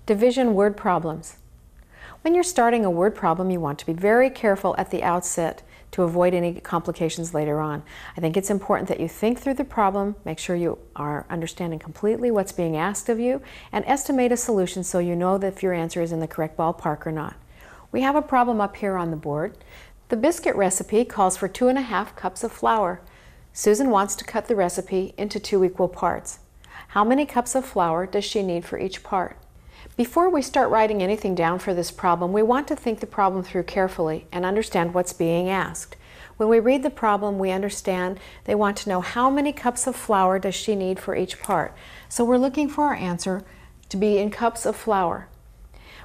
Division word problems. When you're starting a word problem, you want to be very careful at the outset to avoid any complications later on. I think it's important that you think through the problem, make sure you are understanding completely what's being asked of you, and estimate a solution so you know that if your answer is in the correct ballpark or not. We have a problem up here on the board. The biscuit recipe calls for 2½ cups of flour. Susan wants to cut the recipe into 2 equal parts. How many cups of flour does she need for each part? Before we start writing anything down for this problem, we want to think the problem through carefully and understand what's being asked. When we read the problem, we understand they want to know how many cups of flour does she need for each part. So we're looking for our answer to be in cups of flour.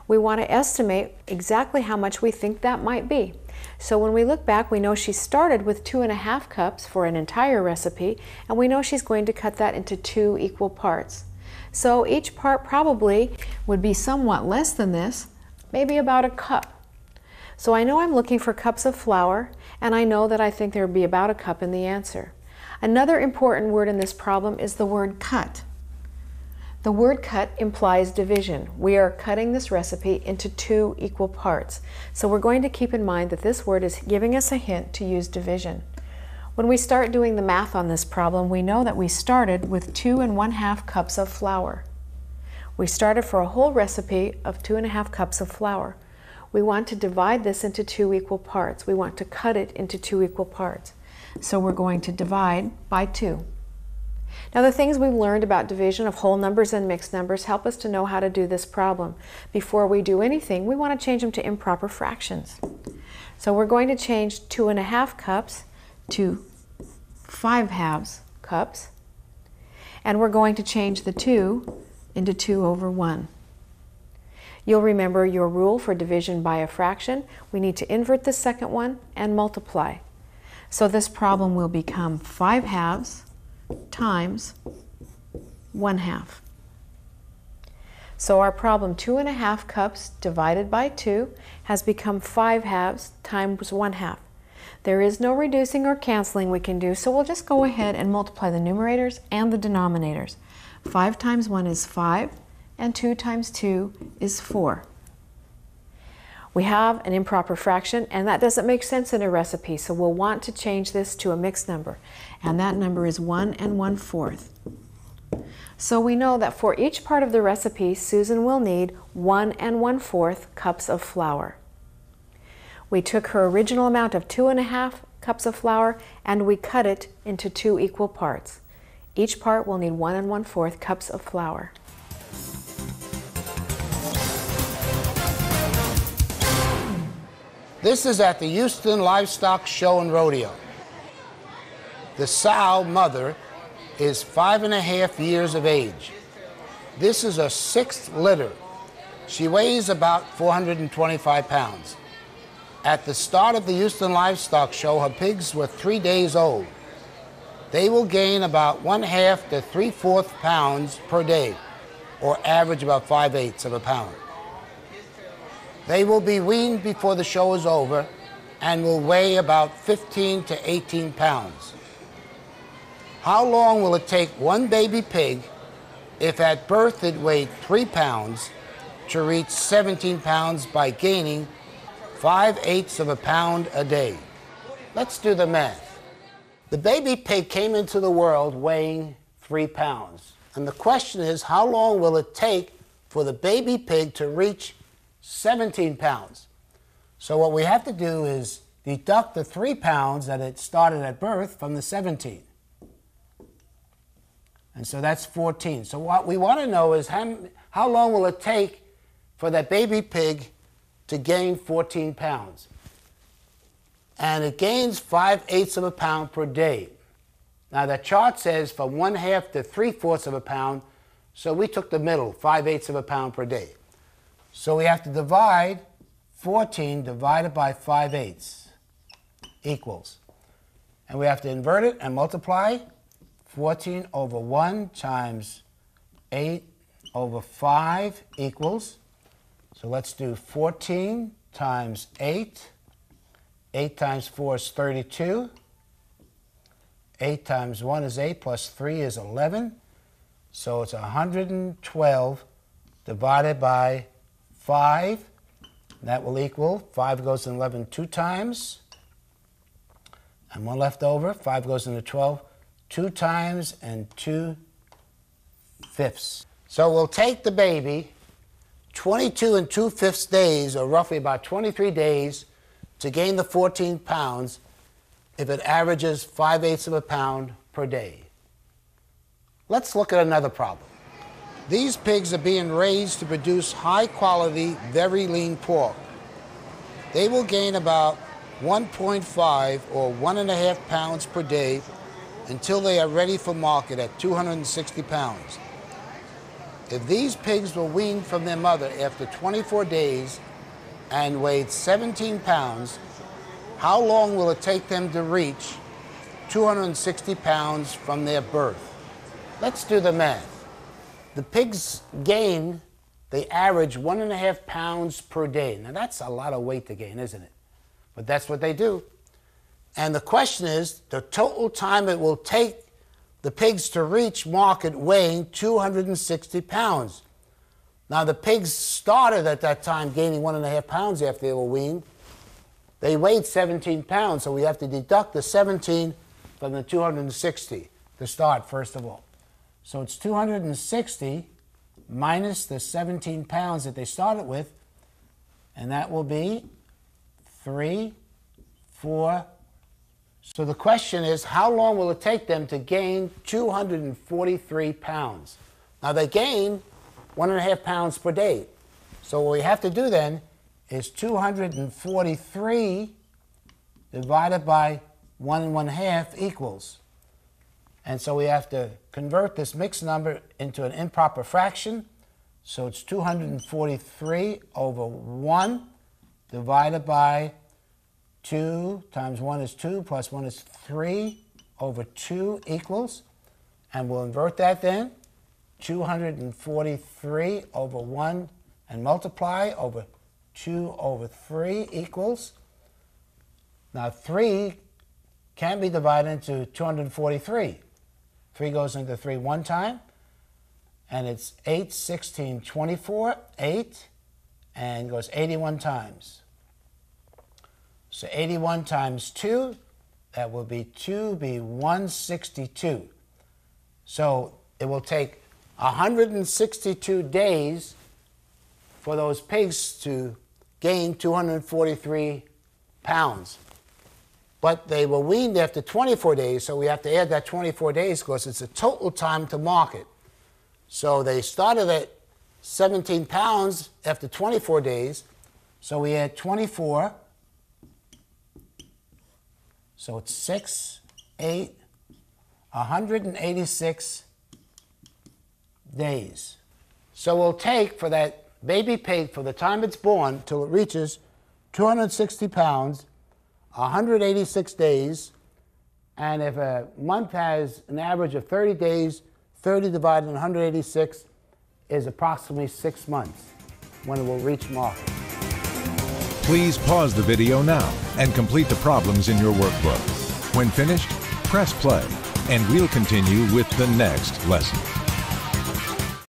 We want to estimate exactly how much we think that might be. So when we look back, we know she started with 2½ cups for an entire recipe, and we know she's going to cut that into 2 equal parts. So each part probably would be somewhat less than this, maybe about a cup. So I know I'm looking for cups of flour, and I know that I think there would be about a cup in the answer. Another important word in this problem is the word cut. The word cut implies division. We are cutting this recipe into 2 equal parts. So we're going to keep in mind that this word is giving us a hint to use division. When we start doing the math on this problem, we know that we started with 2½ cups of flour. We started for a whole recipe of 2½ cups of flour. We want to divide this into 2 equal parts. We want to cut it into 2 equal parts. So we're going to divide by 2. Now the things we've learned about division of whole numbers and mixed numbers help us to know how to do this problem. Before we do anything, we want to change them to improper fractions. So we're going to change 2½ cups to 5/2 cups, and we're going to change the 2 into 2/1. You'll remember your rule for division by a fraction. We need to invert the second one and multiply. So this problem will become 5/2 times 1/2. So our problem 2½ cups divided by 2 has become 5/2 times 1/2. There is no reducing or canceling we can do, so we'll just go ahead and multiply the numerators and the denominators. 5 times 1 is 5, and 2 times 2 is 4. We have an improper fraction, and that doesn't make sense in a recipe, so we'll want to change this to a mixed number, and that number is 1 1/4. So we know that for each part of the recipe, Susan will need 1 1/4 cups of flour. We took her original amount of 2½ cups of flour and we cut it into 2 equal parts. Each part will need 1 1/4 cups of flour. This is at the Houston Livestock Show and Rodeo. The sow mother is 5½ years of age. This is her 6th litter. She weighs about 425 pounds. At the start of the Houston Livestock Show, her pigs were 3 days old. They will gain about 1/2 to 3/4 pounds per day, or average about 5/8 of a pound. They will be weaned before the show is over and will weigh about 15 to 18 pounds. How long will it take one baby pig, if at birth it weighed 3 pounds, to reach 17 pounds by gaining 5/8 of a pound a day? Let's do the math. The baby pig came into the world weighing 3 pounds. And the question is, how long will it take for the baby pig to reach 17 pounds? So what we have to do is deduct the 3 pounds that it started at birth from the 17. And so that's 14. So what we want to know is how long will it take for that baby pig to gain 14 pounds? And it gains 5/8 of a pound per day. Now the chart says from 1/2 to 3/4 of a pound, so we took the middle, 5/8 of a pound per day. So we have to divide 14 divided by 5/8 equals. And we have to invert it and multiply. 14 over 1 times 8 over 5 equals. So let's do 14 times 8. 8 times 4 is 32. 8 times 1 is 8 plus 3 is 11. So it's 112 divided by 5. That will equal 5 goes in 11 2 times. And 1 left over. 5 goes into 12 2 times and 2/5. So we'll take the baby 22 2/5 days, or roughly about 23 days, to gain the 14 pounds if it averages 5/8 of a pound per day. Let's look at another problem. These pigs are being raised to produce high-quality, very lean pork. They will gain about 1.5 or 1.5 pounds per day until they are ready for market at 260 pounds. If these pigs were weaned from their mother after 24 days and weighed 17 pounds, how long will it take them to reach 260 pounds from their birth? Let's do the math. The pigs gain, they average 1.5 pounds per day. Now that's a lot of weight to gain, isn't it? But that's what they do. And the question is the total time it will take the pigs to reach market weighing 260 pounds. Now the pigs started at that time gaining 1.5 pounds after they were weaned. They weighed 17 pounds, so we have to deduct the 17 from the 260 to start, first of all. So it's 260 minus the 17 pounds that they started with, and that will be 3, 4. So the question is, how long will it take them to gain 243 pounds? Now they gain 1.5 pounds per day. So what we have to do then is 243 divided by 1 1/2 equals. And so we have to convert this mixed number into an improper fraction. So it's 243 over 1 divided by 2 times 1 is 2 plus 1 is 3 over 2 equals. And we'll invert that then. 243 over 1 and multiply over 2 over 3 equals. Now 3 can be divided into 243. 3 goes into 3 one time, and it's 8, 16, 24, 8, and goes 81 times. So 81 times 2, that will be 162. So it will take 162 days for those pigs to gain 243 pounds. But they were weaned after 24 days, so we have to add that 24 days because it's a total time to market. So they started at 17 pounds after 24 days, so we add 24. So it's 6, 8, 186 days. So we'll take for that baby pig, for the time it's born till it reaches 260 pounds, 186 days, and if a month has an average of 30 days, 30 divided by 186 is approximately 6 months when it will reach market. Please pause the video now and complete the problems in your workbook. When finished, press play, and we'll continue with the next lesson.